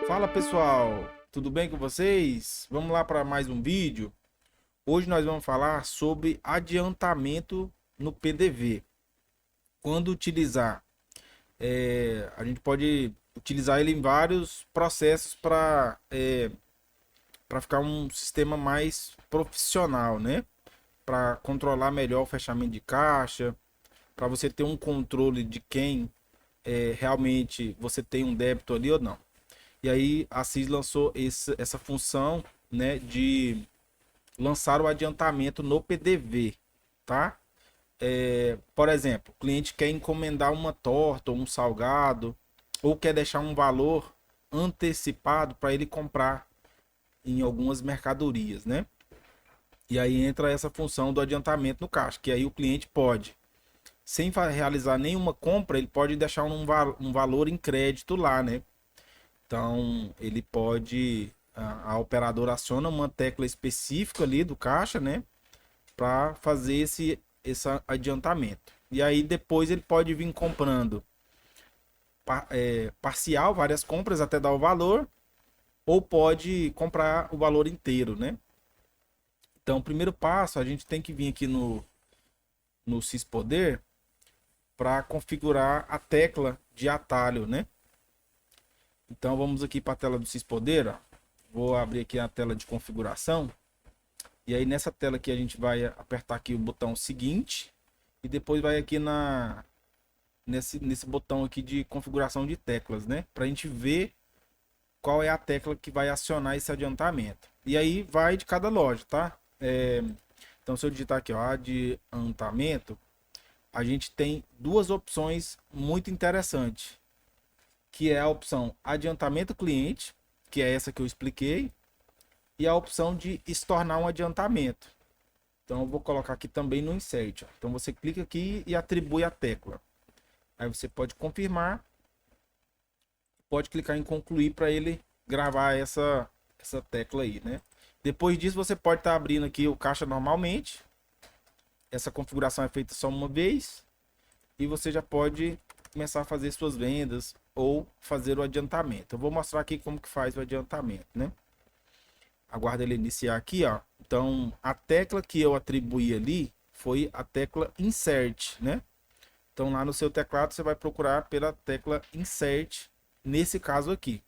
Fala pessoal, tudo bem com vocês? Vamos lá para mais um vídeo. Hoje nós vamos falar sobre adiantamento no PDV. Quando utilizar, a gente pode utilizar ele em vários processos para ficar um sistema mais profissional, né? Para controlar melhor o fechamento de caixa, para você ter um controle de quem realmente você tem um débito ali ou não. E aí a CIS lançou essa função, né, de lançar o adiantamento no PDV, tá? Por exemplo, o cliente quer encomendar uma torta ou um salgado, ou quer deixar um valor antecipado para ele comprar em algumas mercadorias, né? E aí entra essa função do adiantamento no caixa, que aí o cliente pode, sem realizar nenhuma compra, ele pode deixar um valor em crédito lá, né? Então, ele pode, a operadora aciona uma tecla específica ali do caixa, né, para fazer esse adiantamento. E aí depois ele pode vir comprando parcial, várias compras até dar o valor, ou pode comprar o valor inteiro, né? Então, o primeiro passo, a gente tem que vir aqui no Syspoder para configurar a tecla de atalho, né? Então, vamos aqui para a tela do Syspoder, ó. Vou abrir aqui a tela de configuração. E aí nessa tela aqui a gente vai apertar aqui o botão seguinte e depois vai aqui nesse botão aqui de configuração de teclas, né? Para a gente ver qual é a tecla que vai acionar esse adiantamento. E aí vai de cada loja, tá? Então se eu digitar aqui, ó, adiantamento, a gente tem duas opções muito interessantes, que é a opção adiantamento cliente, que é essa que eu expliquei, e a opção de estornar um adiantamento. Então eu vou colocar aqui também no insert. Ó. Então você clica aqui e atribui a tecla. Aí você pode confirmar, pode clicar em concluir para ele gravar essa tecla aí, né? Depois disso você pode estar abrindo aqui o caixa normalmente. Essa configuração é feita só uma vez e você já pode começar a fazer suas vendas ou fazer o adiantamento. Eu vou mostrar aqui como que faz o adiantamento, né? Aguarda ele iniciar aqui, ó. Então, a tecla que eu atribuí ali foi a tecla Insert, né? Então, lá no seu teclado, você vai procurar pela tecla Insert, nesse caso aqui.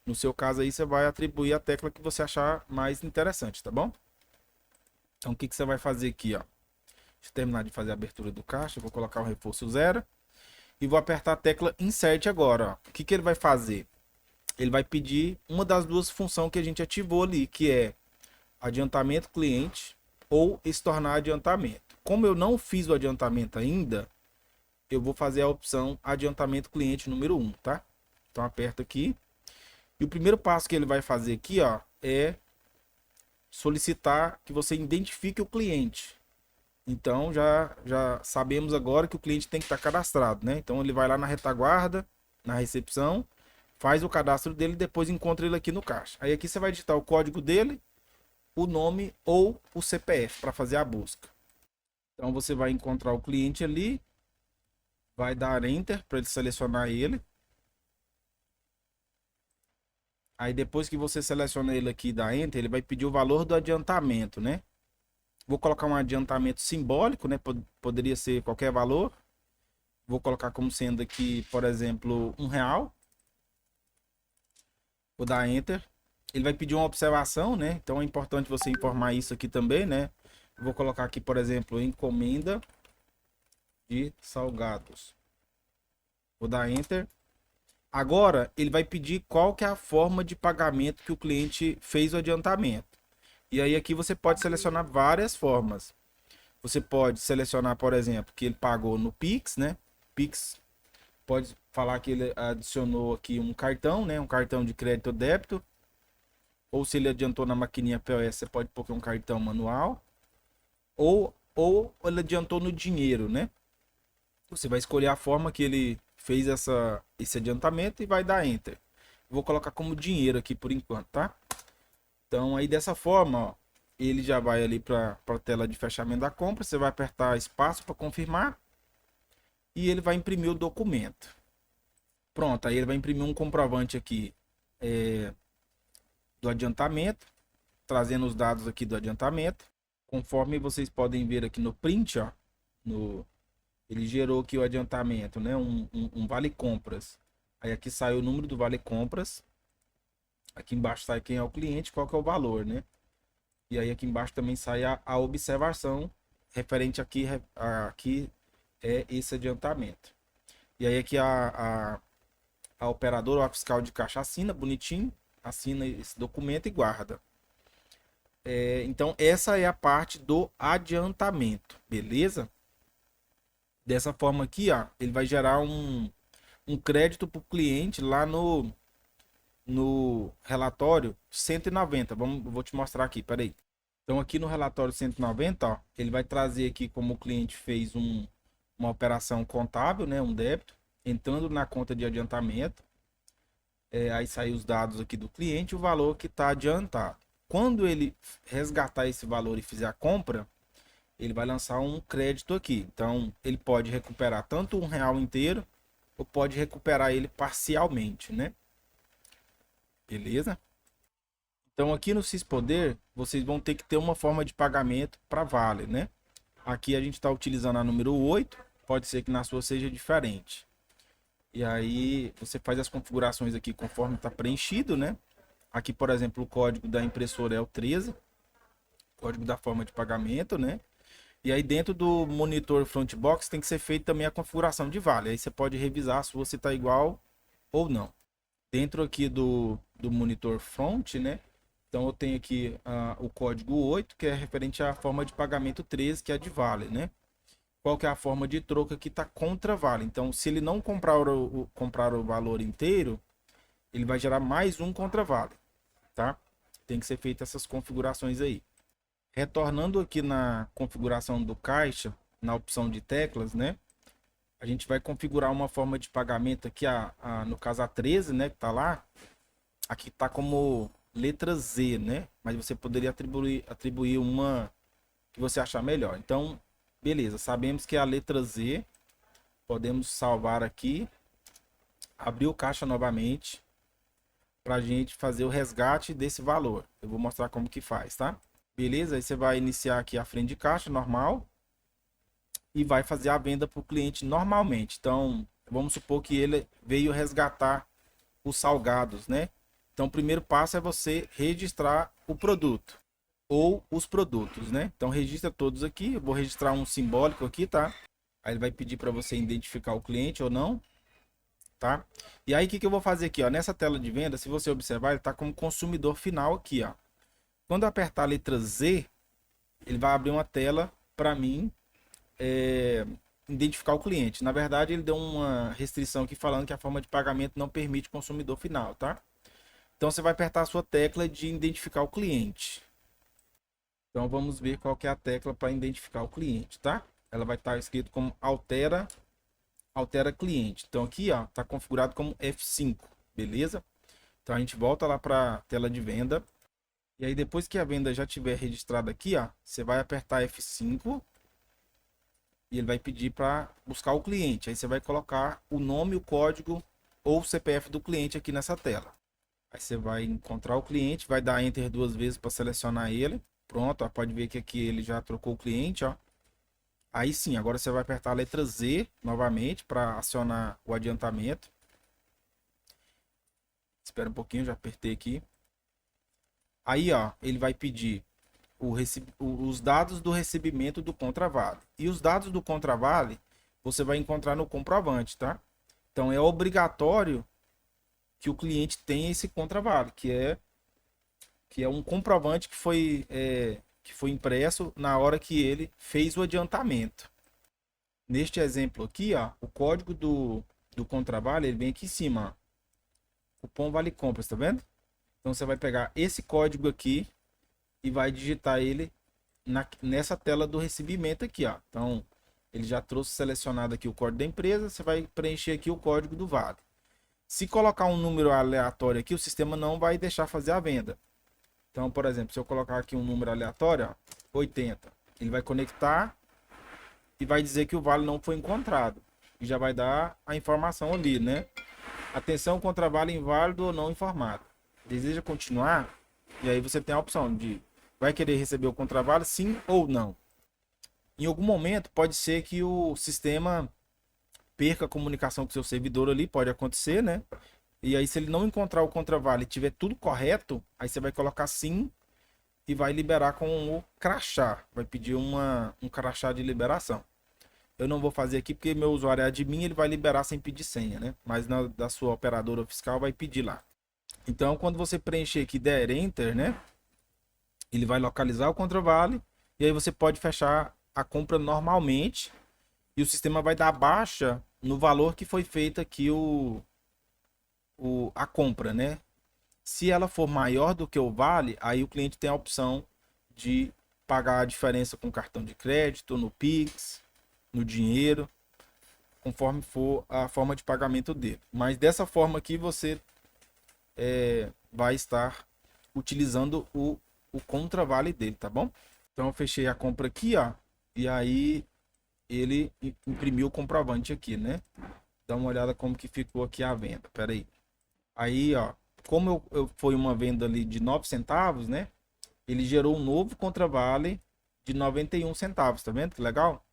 No seu caso aí, você vai atribuir a tecla que você achar mais interessante, tá bom? Então, o que você vai fazer aqui, ó? Deixa eu terminar de fazer a abertura do caixa, eu vou colocar o reforço 0 e vou apertar a tecla Insert agora, ó. O que ele vai fazer? Ele vai pedir uma das duas funções que a gente ativou ali, que é adiantamento cliente ou estornar adiantamento. Como eu não fiz o adiantamento ainda, eu vou fazer a opção adiantamento cliente número 1, tá? Então aperta aqui. E o primeiro passo que ele vai fazer aqui, ó, é solicitar que você identifique o cliente. Então já sabemos agora que o cliente tem que estar cadastrado, né? Então ele vai lá na retaguarda, na recepção, faz o cadastro dele e depois encontra ele aqui no caixa. Aí aqui você vai digitar o código dele, o nome ou o CPF para fazer a busca. Então você vai encontrar o cliente ali, vai dar Enter para ele selecionar ele. Aí depois que você seleciona ele aqui e dá Enter, ele vai pedir o valor do adiantamento, né? Vou colocar um adiantamento simbólico, né? Poderia ser qualquer valor. Vou colocar como sendo aqui, por exemplo, R$ 1. Vou dar Enter. Ele vai pedir uma observação, né? Então é importante você informar isso aqui também, né? Vou colocar aqui, por exemplo, encomenda de salgados. Vou dar Enter. Agora, ele vai pedir qual que é a forma de pagamento que o cliente fez o adiantamento. E aí aqui você pode selecionar várias formas. Você pode selecionar, por exemplo, que ele pagou no Pix, né? Pix pode falar que ele adicionou aqui um cartão, né? Um cartão de crédito ou débito. Ou se ele adiantou na maquininha POS, você pode pôr um cartão manual. Ou ele adiantou no dinheiro, né? Você vai escolher a forma que ele fez esse adiantamento e vai dar Enter. Vou colocar como dinheiro aqui por enquanto, tá? Então aí dessa forma, ó, ele já vai ali para a tela de fechamento da compra. Você vai apertar espaço para confirmar e ele vai imprimir o documento. Pronto, aí ele vai imprimir um comprovante aqui do adiantamento, trazendo os dados aqui do adiantamento. Conforme vocês podem ver aqui no print, ó, ele gerou aqui o adiantamento, né? Um vale compras. Aí aqui sai o número do vale compras. Aqui embaixo sai quem é o cliente, qual que é o valor, né? E aí aqui embaixo também sai a observação referente aqui, aqui é esse adiantamento. E aí aqui a operadora ou a fiscal de caixa assina bonitinho, assina esse documento e guarda. Então essa é a parte do adiantamento, beleza? Dessa forma aqui, ó, ele vai gerar um crédito para o cliente lá no relatório 190. Vou te mostrar aqui, peraí. Então aqui no relatório 190, ó, ele vai trazer aqui como o cliente fez uma operação contábil, né, um débito, entrando na conta de adiantamento. Aí sai os dados aqui do cliente, o valor que está adiantado. Quando ele resgatar esse valor e fizer a compra, ele vai lançar um crédito aqui. Então ele pode recuperar tanto R$ 1 inteiro ou pode recuperar ele parcialmente, né? Beleza? Então aqui no Syspoder, vocês vão ter que ter uma forma de pagamento para Vale, né? Aqui a gente está utilizando a número 8, pode ser que na sua seja diferente. E aí você faz as configurações aqui conforme está preenchido, né? Aqui, por exemplo, o código da impressora é o 13, código da forma de pagamento, né? E aí dentro do monitor Frontbox tem que ser feita também a configuração de Vale. Aí você pode revisar se você está igual ou não. Dentro aqui do monitor Front, né? Então eu tenho aqui o código 8, que é referente à forma de pagamento 13, que é a de Vale, né? Qual que é a forma de troca que está contra Vale. Então, se ele não comprar o valor inteiro, ele vai gerar mais um contra Vale, tá? Tem que ser feitas essas configurações aí. Retornando aqui na configuração do caixa, na opção de teclas, né? A gente vai configurar uma forma de pagamento aqui, no caso a 13, né? Que tá lá. Aqui tá como letra Z, né? Mas você poderia atribuir uma que você achar melhor. Então, beleza. Sabemos que é a letra Z. Podemos salvar aqui. Abrir o caixa novamente. Pra gente fazer o resgate desse valor. Eu vou mostrar como que faz, tá? Beleza? Aí você vai iniciar aqui a frente de caixa normal e vai fazer a venda para o cliente normalmente. Então, vamos supor que ele veio resgatar os salgados, né? Então, o primeiro passo é você registrar o produto ou os produtos, né? Então, registra todos aqui. Eu vou registrar um simbólico aqui, tá? Aí ele vai pedir para você identificar o cliente ou não, tá? E aí, o que que eu vou fazer aqui, ó? Nessa tela de venda, se você observar, ele está como consumidor final aqui, ó. Quando eu apertar a letra Z, ele vai abrir uma tela para mim identificar o cliente. Na verdade, ele deu uma restrição aqui falando que a forma de pagamento não permite consumidor final, tá? Então você vai apertar a sua tecla de identificar o cliente. Então vamos ver qual que é a tecla para identificar o cliente, tá? Ela vai estar escrito como altera cliente. Então aqui, ó, tá configurado como F5, beleza? Então a gente volta lá para a tela de venda. E aí depois que a venda já estiver registrada aqui, ó, você vai apertar F5 e ele vai pedir para buscar o cliente. Aí você vai colocar o nome, o código ou o CPF do cliente aqui nessa tela. Aí você vai encontrar o cliente, vai dar Enter 2 vezes para selecionar ele. Pronto, ó, pode ver que aqui ele já trocou o cliente, ó. Aí sim, agora você vai apertar a letra Z novamente para acionar o adiantamento. Espera um pouquinho, já apertei aqui. Aí, ó, ele vai pedir os dados do recebimento do contravale. E os dados do contravale você vai encontrar no comprovante, tá? Então é obrigatório que o cliente tenha esse contravale, que é um comprovante que foi impresso na hora que ele fez o adiantamento. Neste exemplo aqui, ó, o código do contravale ele vem aqui em cima, ó. Cupom Vale Compras, tá vendo? Então você vai pegar esse código aqui e vai digitar ele nessa tela do recebimento aqui, ó. Então ele já trouxe selecionado aqui o código da empresa, você vai preencher aqui o código do vale. Se colocar um número aleatório aqui, o sistema não vai deixar fazer a venda. Então, por exemplo, se eu colocar aqui um número aleatório, ó, 80, ele vai conectar e vai dizer que o vale não foi encontrado. E já vai dar a informação ali, né? Atenção, contravale inválido ou não informado. deseja continuar, e aí você tem a opção de vai querer receber o contravalor, sim ou não. Em algum momento pode ser que o sistema perca a comunicação com o seu servidor ali, pode acontecer, né? E aí se ele não encontrar o contravalor e tiver tudo correto, aí você vai colocar sim e vai liberar com o crachá, vai pedir um crachá de liberação. Eu não vou fazer aqui porque meu usuário é admin, ele vai liberar sem pedir senha, né? Mas da sua operadora fiscal vai pedir lá. Então, quando você preencher aqui der enter, né? Ele vai localizar o contravalor e aí você pode fechar a compra normalmente e o sistema vai dar baixa no valor que foi feita aqui a compra, né? Se ela for maior do que o vale, aí o cliente tem a opção de pagar a diferença com cartão de crédito, no Pix, no dinheiro, conforme for a forma de pagamento dele. Mas dessa forma aqui você vai estar utilizando o contravale dele, tá bom? Então eu fechei a compra aqui, ó, e aí ele imprimiu o comprovante aqui, né? Dá uma olhada como que ficou aqui a venda. Pera aí. Aí, ó, como foi uma venda ali de 9 centavos, né? Ele gerou um novo contravale de 91 centavos, tá vendo que legal?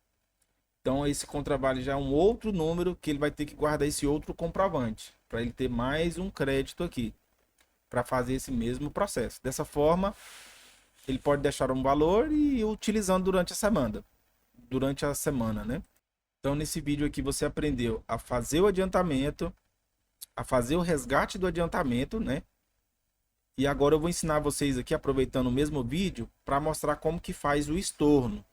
Então esse contravale já é um outro número que ele vai ter que guardar esse outro comprovante para ele ter mais um crédito aqui para fazer esse mesmo processo. Dessa forma, ele pode deixar um valor e ir utilizando durante a semana, né? Então nesse vídeo aqui você aprendeu a fazer o adiantamento, a fazer o resgate do adiantamento, né? E agora eu vou ensinar vocês aqui, aproveitando o mesmo vídeo, para mostrar como que faz o estorno.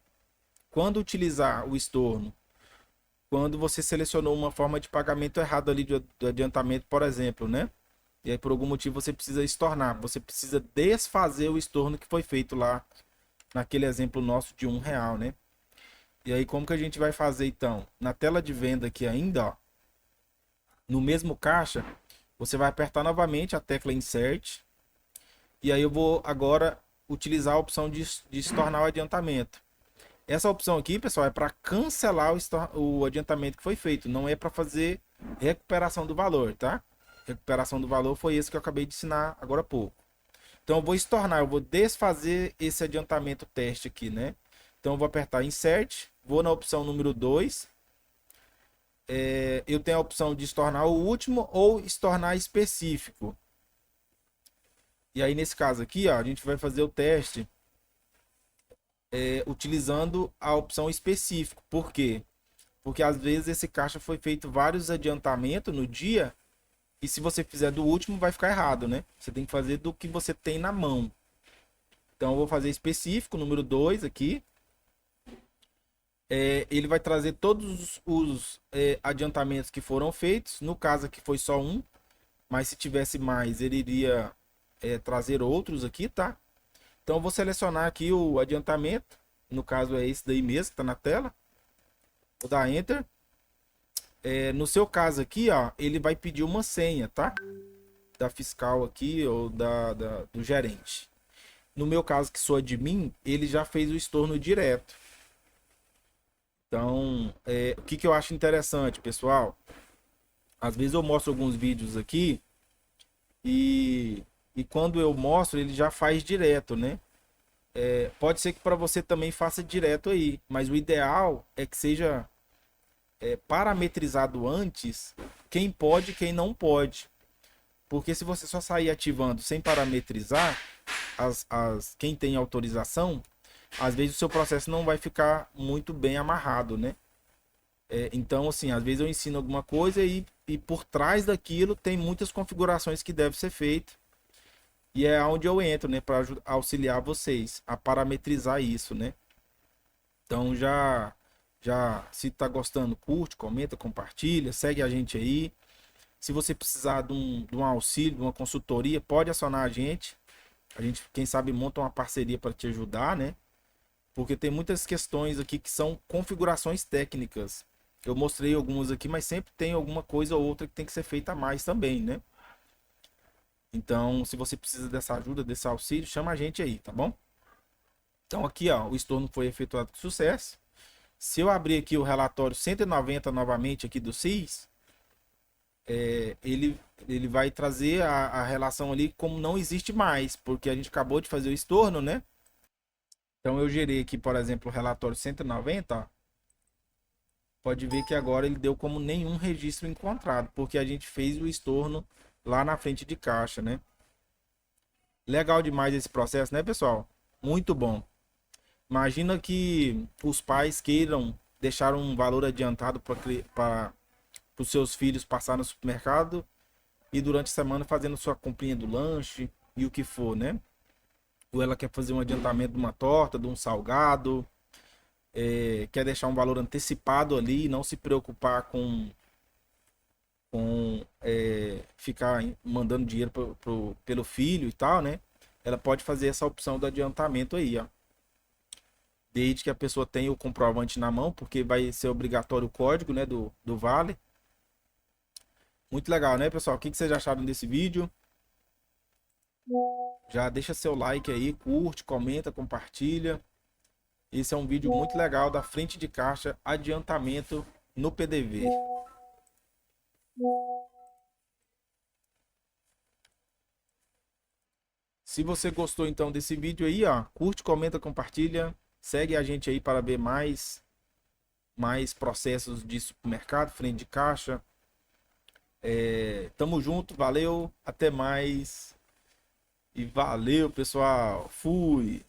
Quando utilizar o estorno? Quando você selecionou uma forma de pagamento errado ali do adiantamento, por exemplo, né? E aí por algum motivo você precisa estornar, você precisa desfazer o estorno que foi feito lá naquele exemplo nosso de R$ 1, né? E aí como que a gente vai fazer então? Na tela de venda aqui ainda, ó, no mesmo caixa, você vai apertar novamente a tecla Insert. E aí eu vou agora utilizar a opção de estornar o adiantamento. Essa opção aqui, pessoal, é para cancelar o adiantamento que foi feito. Não é para fazer recuperação do valor, tá? Recuperação do valor foi esse que eu acabei de ensinar agora há pouco. Então eu vou estornar, eu vou desfazer esse adiantamento teste aqui, né? Então eu vou apertar Insert, vou na opção número 2. Eu tenho a opção de estornar o último ou estornar específico. E aí nesse caso aqui, ó, a gente vai fazer o teste utilizando a opção específico. Por quê? Porque às vezes esse caixa foi feito vários adiantamentos no dia e se você fizer do último vai ficar errado, né? Você tem que fazer do que você tem na mão. Então eu vou fazer específico, número 2 aqui. Ele vai trazer todos os adiantamentos que foram feitos. No caso aqui foi só um, mas se tivesse mais ele iria trazer outros aqui, tá? Então eu vou selecionar aqui o adiantamento. No caso é esse daí mesmo que está na tela. Vou dar Enter. No seu caso aqui, ó, ele vai pedir uma senha, tá? Da fiscal aqui ou do gerente. No meu caso, que sou admin, ele já fez o estorno direto. Então, o que eu acho interessante, pessoal? Às vezes eu mostro alguns vídeos aqui e quando eu mostro, ele já faz direto, né? Pode ser que para você também faça direto aí, mas o ideal é que seja parametrizado antes quem pode e quem não pode. Porque se você só sair ativando sem parametrizar quem tem autorização, às vezes o seu processo não vai ficar muito bem amarrado, né? Então, assim, às vezes eu ensino alguma coisa e por trás daquilo tem muitas configurações que devem ser feitas. E é onde eu entro, né, para auxiliar vocês a parametrizar isso, né? Então se tá gostando, curte, comenta, compartilha, segue a gente aí. Se você precisar de um auxílio, de uma consultoria, pode acionar a gente. A gente, quem sabe, monta uma parceria para te ajudar, né? Porque tem muitas questões aqui que são configurações técnicas. Eu mostrei algumas aqui, mas sempre tem alguma coisa ou outra que tem que ser feita a mais também, né? Então, se você precisa dessa ajuda, desse auxílio, chama a gente aí, tá bom? Então aqui, ó, o estorno foi efetuado com sucesso. Se eu abrir aqui o relatório 190 novamente aqui do CIS, ele vai trazer a relação ali como não existe mais, porque a gente acabou de fazer o estorno, né? Então eu gerei aqui, por exemplo, o relatório 190, ó. Pode ver que agora ele deu como nenhum registro encontrado, porque a gente fez o estorno lá na frente de caixa, né? Legal demais esse processo, né, pessoal? Muito bom. Imagina que os pais queiram deixar um valor adiantado para os seus filhos passar no supermercado e durante a semana fazendo sua comprinha do lanche e o que for, né? Ou ela quer fazer um adiantamento de uma torta, de um salgado, quer deixar um valor antecipado ali, não se preocupar com ficar mandando dinheiro pelo filho e tal, né? Ela pode fazer essa opção do adiantamento aí, ó. Desde que a pessoa tenha o comprovante na mão, porque vai ser obrigatório o código, né, do Vale. Muito legal, né, pessoal? O que vocês acharam desse vídeo? Já deixa seu like aí, curte, comenta, compartilha. Esse é um vídeo muito legal da frente de caixa, adiantamento no PDV. Se você gostou então desse vídeo aí, ó, curte, comenta, compartilha, segue a gente aí para ver mais processos de supermercado, frente de caixa. Tamo junto, valeu, até mais e valeu, pessoal. Fui.